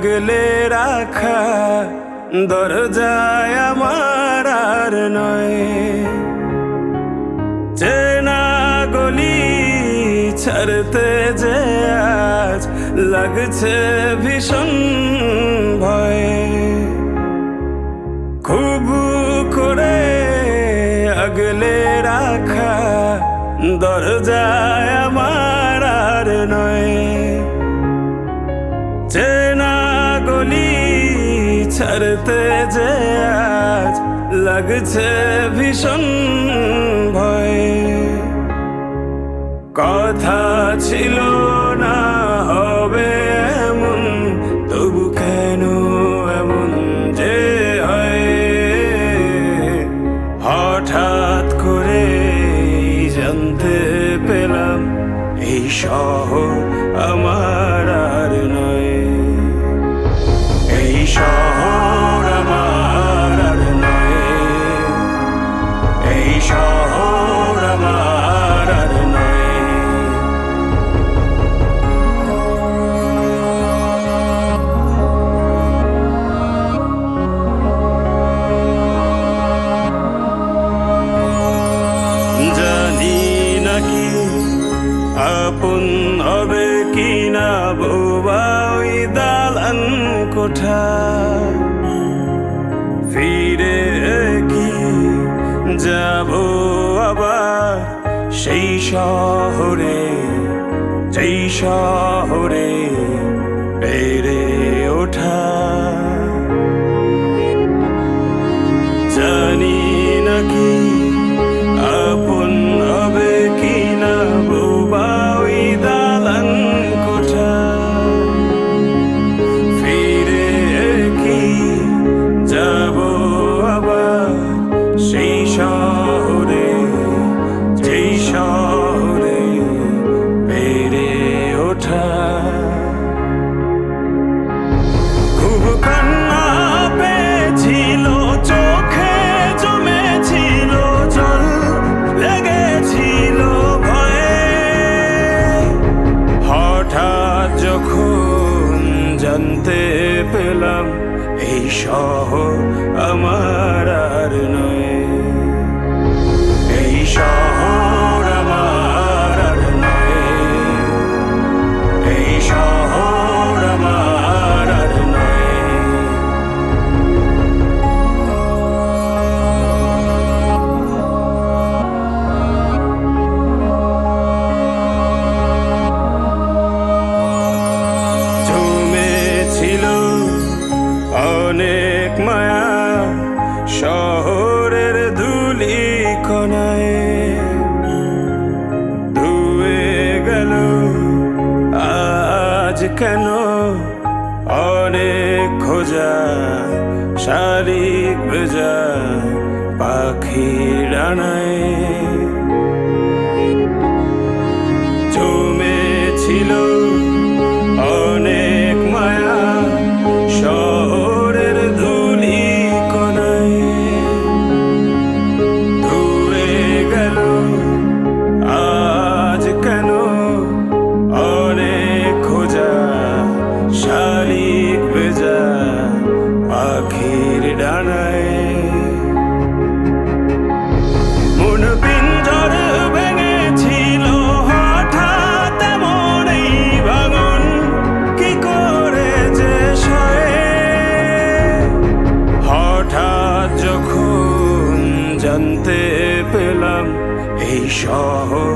আগলে রাখা দরজায় আমার আর নয়। চেনা গলি ছাড়তে যে আজ লাগছে ভীষণ ভয়। খুব করে আগলে রাখা দরজায় আমার আর নয়। চেনা গলি ছাড়তে যে আজ লাগছে ভীষণ ভয়। কথা ছিল না হবে এমন, তবু কেন এমন যে হয়। হঠাৎ করে জানতে পেলাম এই শহর আমার আর নয়। এই শহর আমার আর নয়। এই শহর আমার আর নয়। জানি নাকি আপন হবে কিনা বোবা ওই দালান কোঠা। ফিরে কি যাব আবার সেই শহরে, যেই শহরে বেড়ে ওঠা। জানি নাকি আপন হবে কিনা বোবা ওই দালান কোঠা। ফিরে কি যাব আবার সেই শহরে, যেই শহরে বেড়ে ওঠা। খুব কান্না পেয়েছিল চোখে, জমেছিল জল, লেগেছিল ভয়ে। হঠাৎ যখন জানতে পেলাম এই শহর আমার আর নয়। এই শহর আমার আর নয়। এই শহর আমার আর নয়। জমেছিল অনেক মায়া শহরের ধুলি কোনায়। ধুয়ে গেল আজ কেন অনেক খোঁজা শালিক ভেজা পাখির ডানায়। জমেছিল অনেক মায়া শহরের ধুলি কোনায়। ধুয়ে গেল আজ কেন অনেক খোঁজা শালিক ভেজা পাখির ডানায়। মন পিঞ্জর ভেঙেছিল হঠাৎ এমন এই ভাঙন, কি করে যে সয়ে। হঠাৎ যখন জানতে পেলাম এই শহর